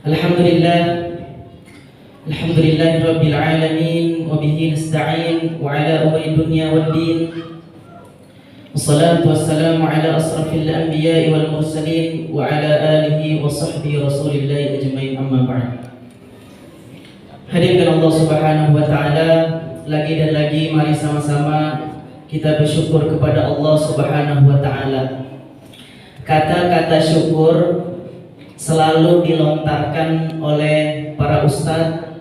Alhamdulillah, Alhamdulillahirabbil alamin wa bihi nasta'in wa ala umuri dunya waddin. Wassalatu wassalamu ala asrafil anbiya'i wal mursalin wa ala alihi wa sahbihi rasulillahi ajmain, amma ba'd. Hadirkan Allah Subhanahu wa taala, lagi dan lagi mari sama-sama kita bersyukur kepada Allah Subhanahu wa taala. Kata-kata syukur selalu dilontarkan oleh para ustadz,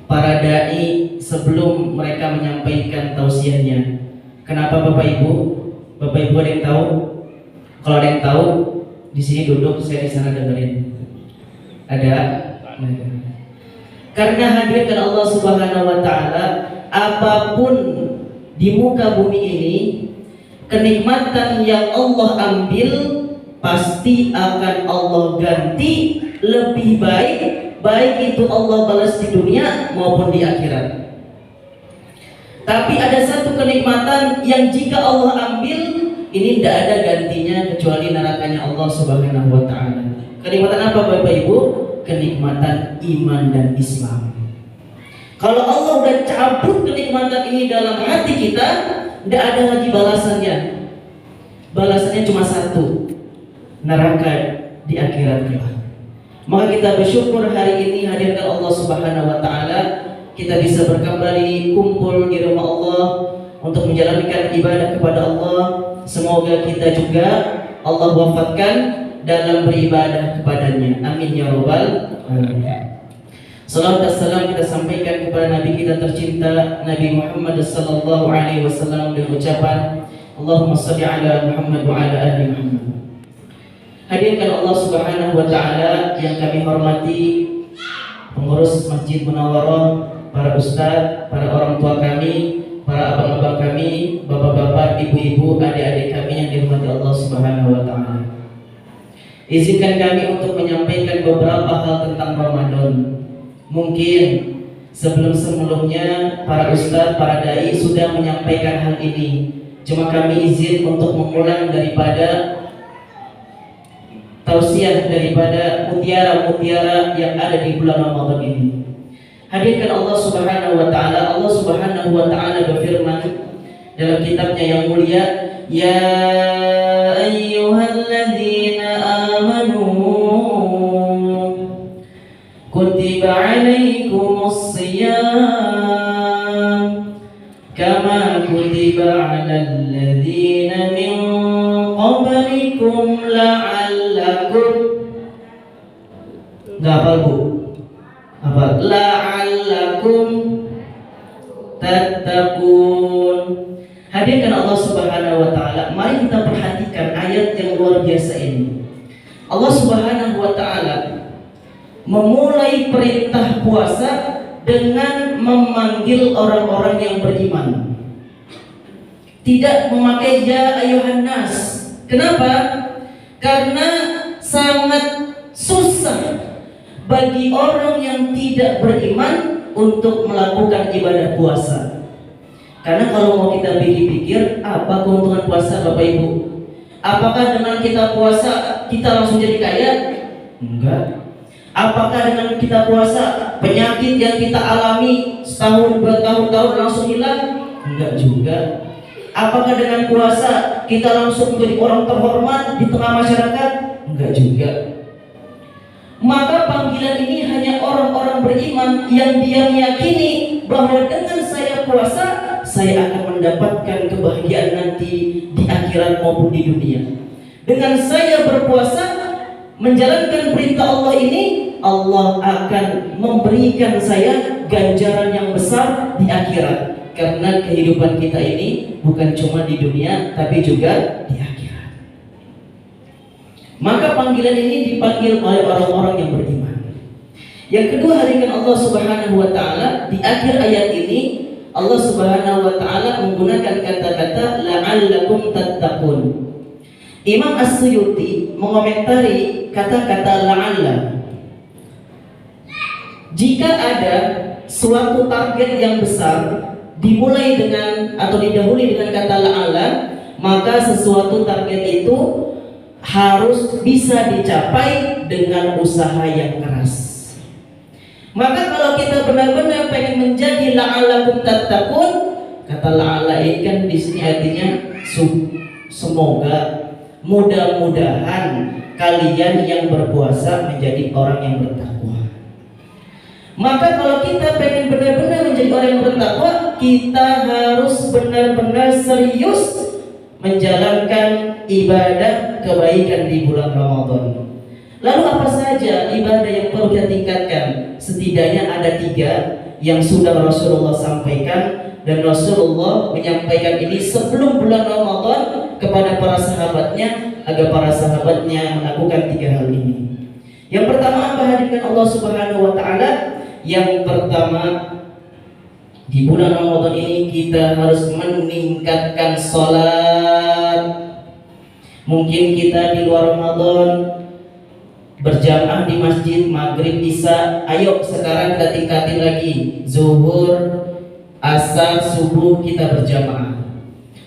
para dai sebelum mereka menyampaikan tausiahnya. Kenapa Bapak Ibu? Bapak Ibu ada yang tahu? Kalau ada yang tahu, di sini duduk, saya di sana dengerin. Ada? Karena hadirkan Allah Subhanahu wa taala, apapun di muka bumi ini, kenikmatan yang Allah ambil pasti akan Allah ganti lebih baik, baik itu Allah balas di dunia maupun di akhirat. Tapi ada satu kenikmatan yang jika Allah ambil, ini tidak ada gantinya kecuali nerakanya Allah Subhanahu wa taala. Kenikmatan apa Bapak Ibu? Kenikmatan iman dan Islam. Kalau Allah udah cabut kenikmatan ini dalam hati kita, tidak ada lagi balasannya. Balasannya cuma satu, neraka di akhirat kelak. Maka kita bersyukur hari ini hadirkan Allah Subhanahu wa taala, kita bisa kembali kumpul di rumah Allah untuk menjalankan ibadah kepada Allah. Semoga kita juga Allah wafatkan dalam beribadah kepadanya. Amin ya rabbal alamin. Salawat dan salam kita sampaikan kepada Nabi kita tercinta Nabi Muhammad sallallahu alaihi wasallam dengan ucapan Allahumma shalli ala Muhammad wa ala ali Muhammad. Hadirkan Allah Subhanahu wa taala yang kami hormati, pengurus Masjid Munawwarah, para ustadz, para orang tua kami, para abang-abang kami, bapak-bapak, ibu-ibu, adik-adik kami yang dirahmati Allah Subhanahu wa taala. Izinkan kami untuk menyampaikan beberapa hal tentang Ramadan. Mungkin sebelum-sebelumnya para ustadz, para dai sudah menyampaikan hal ini. Cuma kami izin untuk mengulang daripada tausiah daripada mutiara-mutiara yang ada di bulan Ramadan ini. Hadirkan Allah Subhanahu wa taala. Allah Subhanahu wa taala berfirman dalam kitabnya yang mulia, ya ayyuhalladzina amanu kutiba alaikumus shiyam kama kutiba alal ladzina min qablikum la'allakum, enggak hafal Bu? Apa? La'allakum tattaqun. Hadirkan Allah Subhanahu wa taala, mari kita perhatikan ayat yang luar biasa ini. Allah Subhanahu wa taala memulai perintah puasa dengan memanggil orang-orang yang beriman. Tidak memakai ya ayuhan nas. Kenapa? Karena sangat susah bagi orang yang tidak beriman untuk melakukan ibadah puasa. Karena kalau mau kita pikir-pikir, apa keuntungan puasa Bapak Ibu? Apakah dengan kita puasa kita langsung jadi kaya? Enggak. Apakah dengan kita puasa penyakit yang kita alami setahun bertahun-tahun langsung hilang? Enggak juga. Apakah dengan puasa kita langsung menjadi orang terhormat di tengah masyarakat? Enggak juga. Maka panggilan ini hanya orang-orang beriman yang dia meyakini bahwa dengan saya puasa, saya akan mendapatkan kebahagiaan nanti di akhirat maupun di dunia. Dengan saya berpuasa, menjalankan perintah Allah ini, Allah akan memberikan saya ganjaran yang besar di akhirat. Karena kehidupan kita ini bukan cuma di dunia, tapi juga di akhirat. Maka panggilan ini dipanggil oleh orang-orang yang beriman. Yang kedua, hadirkan Allah Subhanahu wa taala di akhir ayat ini, Allah Subhanahu wa taala menggunakan kata-kata la'allakum tattaqun. Imam As-Suyuti mengomentari kata-kata la'alla. Jika ada suatu target yang besar dimulai dengan atau didahului dengan kata la'alla, maka sesuatu target itu harus bisa dicapai dengan usaha yang keras. Maka kalau kita benar-benar pengen menjadi la'allakum tattaqun, kata la'alla ini kan di sini artinya semoga, mudah-mudahan kalian yang berpuasa menjadi orang yang bertakwa. Maka kalau kita pengen benar-benar menjadi orang yang bertakwa, kita harus benar-benar serius menjalankan ibadah kebaikan di bulan Ramadan. Lalu apa saja ibadah yang perlu kita tingkatkan? Setidaknya ada 3 yang sudah Rasulullah sampaikan, dan Rasulullah menyampaikan ini sebelum bulan Ramadan kepada para sahabatnya, agar para sahabatnya melakukan 3 hal ini. Yang pertama, apa hadirkan Allah Subhanahu wa taala? Yang pertama, di bulan Ramadan ini kita harus meningkatkan sholat. Mungkin kita di luar Ramadan berjamaah di masjid maghrib isya, ayo sekarang kita tingkatin lagi, zuhur, asar, subuh kita berjamaah.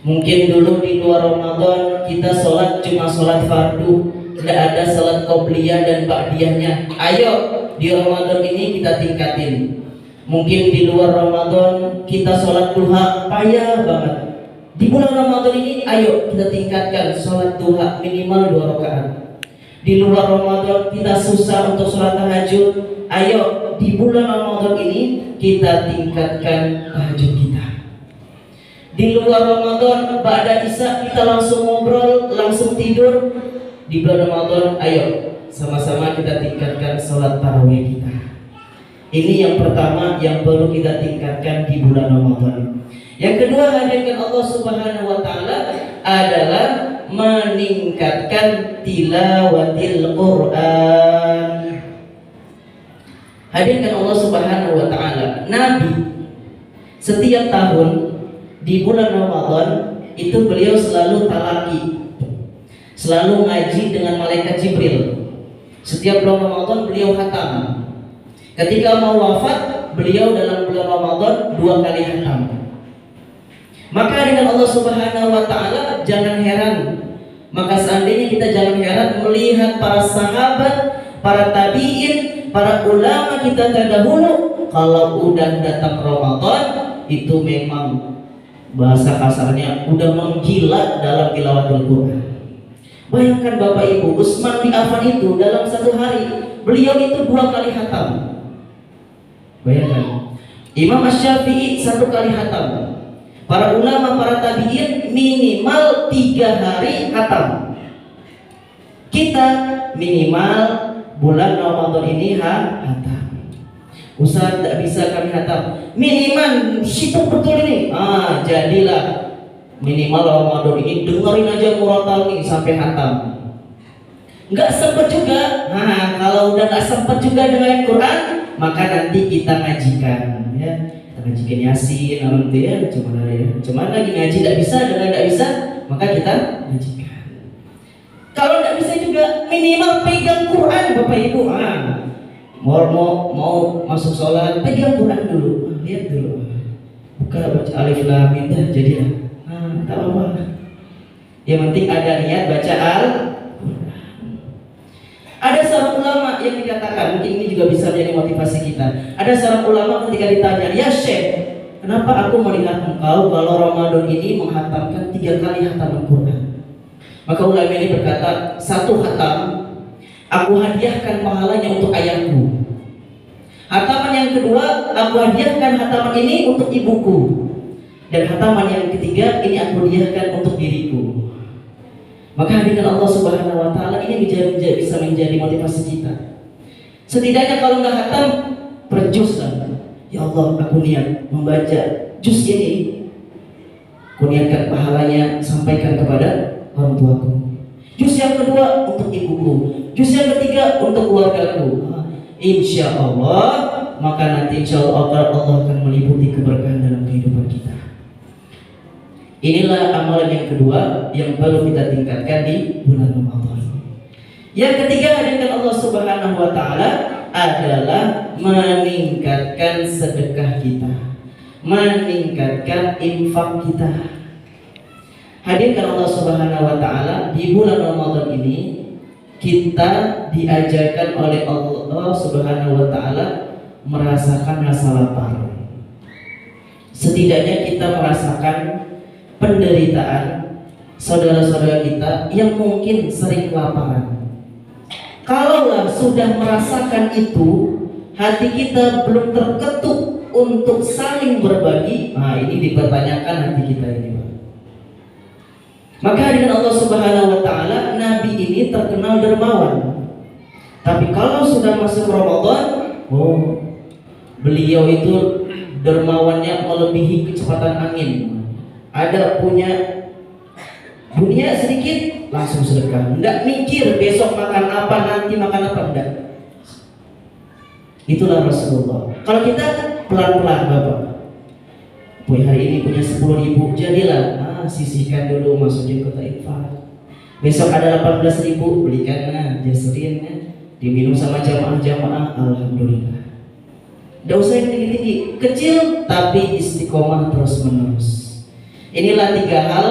Mungkin dulu di luar Ramadan kita sholat cuma sholat fardu, tidak ada sholat qobliyah dan ba'diyahnya. Ayo di Ramadan ini kita tingkatin. Mungkin di luar Ramadan kita sholat duha payah banget. Di bulan Ramadan ini ayo kita tingkatkan sholat duha minimal 2 rakaat. Di luar Ramadan kita susah untuk sholat tahajud, ayo di bulan Ramadan ini kita tingkatkan tahajud kita. Di luar Ramadan ba'da isya kita langsung ngobrol, langsung tidur. Di bulan Ramadan ayo sama-sama kita tingkatkan sholat tarawih kita. Ini yang pertama yang perlu kita tingkatkan di bulan Ramadan. Yang kedua, hadirkan Allah Subhanahu wa taala adalah meningkatkan tilawatil Quran. Hadirkan Allah Subhanahu wa taala. Nabi setiap tahun di bulan Ramadan itu beliau selalu talaki, selalu ngaji dengan malaikat Jibril. Setiap bulan Ramadan beliau khatam. Ketika mau wafat, beliau dalam bulan Ramadan 2 kali khatam. Maka dengan Allah Subhanahu wa taala jangan heran. Maka seandainya kita jangan heran melihat para sahabat, para tabi'in, para ulama kita terdahulu, kalau udah datang Ramadan itu memang bahasa kasarnya udah menggila dalam tilawatul Quran. Bayangkan Bapak Ibu, Utsman bin Affan itu dalam 1 hari beliau itu 2 kali khatam. Bayangkan. Imam Asy-Syafi'i 1 kali khatam. Para ulama, para tabi'in minimal 3 hari khatam. Kita minimal bulan Ramadan ini khatam. Ustaz tidak bisa kami khatam. Minimal sibuk betul ini. Jadilah minimal Ramadan ini dengerin aja murotal nih sampai khatam. Nggak sempet juga. Kalau udah nggak sempet juga dengan Quran, maka nanti kita ngajikan, ya. Kita ngajikan Yasin, nanti ya, cuman lagi ngaji tidak bisa, dengan tidak bisa, maka kita ngajikan. Kalau tidak bisa juga minimal pegang Quran, Bapak Ibu. Mau masuk sholat, pegang Quran dulu, lihat dulu, buka baca alif lam mim dah jadi ya. Tak apa. Yang penting ada niat baca Al-Quran. Ada seorang ulama yang dikatakan, mungkin ini juga bisa menjadi motivasi kita. Ada seorang ulama ketika ditanya, ya Syekh, kenapa aku melihat engkau kalau Ramadan ini menghatamkan 3 kali hataman Quran? Maka ulama ini berkata, 1 khatam aku hadiahkan pahalanya untuk ayahku. Hataman yang kedua, aku hadiahkan hataman ini untuk ibuku. Dan hataman yang ketiga, ini aku hadiahkan untuk diriku. Maka hadirkan Allah Subhanahu wa taala ini bisa menjadi motivasi kita. Setidaknya kalau nggak khatam, perjus lah. Ya Allah, aku niat membaca juz ini. Aku niatkan pahalanya sampaikan kepada orang tuaku. Juz yang kedua untuk ibuku. Juz yang ketiga untuk keluargaku. Insya Allah, maka nanti insya Allah akan meliputi keberkahan dalam kehidupan kita. Inilah amalan yang kedua yang perlu kita tingkatkan di bulan Ramadan. Yang ketiga, hadirkan Allah Subhanahu wa taala adalah meningkatkan sedekah kita, meningkatkan infak kita. Hadirkan Allah Subhanahu wa taala di bulan Ramadan ini kita diajarkan oleh Allah Subhanahu wa taala merasakan rasa lapar. Setidaknya kita merasakan penderitaan saudara-saudara kita yang mungkin sering kelaparan. Kalaulah sudah merasakan itu, hati kita belum terketuk untuk saling berbagi, nah ini dipertanyakan hati kita ini, Pak. Maka dengan Allah Subhanahu wa taala, Nabi ini terkenal dermawan. Tapi kalau sudah masuk Ramadan, beliau itu dermawannya melebihi kecepatan angin. Ada punya dunia sedikit langsung sedekah, enggak mikir besok makan apa, nanti makan apa, enggak. Itulah Rasulullah. Kalau kita pelan-pelan, Bapak, hari ini punya 10.000, jadilah sisihkan dulu, masukin kota infak. Besok ada 18.000, belikan jaserin, diminum sama jamaah-jamaah, alhamdulillah. Tidak usah yang tinggi-tinggi, kecil tapi istiqomah terus menerus. Inilah 3 hal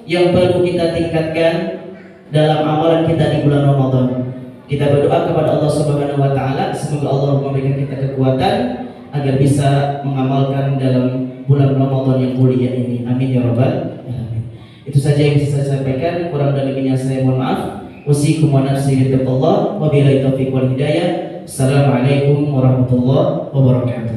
yang perlu kita tingkatkan dalam amalan kita di bulan Ramadan. Kita berdoa kepada Allah Subhanahu wa taala, semoga Allah memberikan kita kekuatan agar bisa mengamalkan dalam bulan Ramadan yang mulia ini. Amin ya rabbal alamin. Itu saja yang bisa saya sampaikan, kurang dan lebihnya saya mohon maaf. Wasikum wa nafsi bittaqullah wa billahi taufiq wal hidayah. Assalamualaikum warahmatullahi wabarakatuh.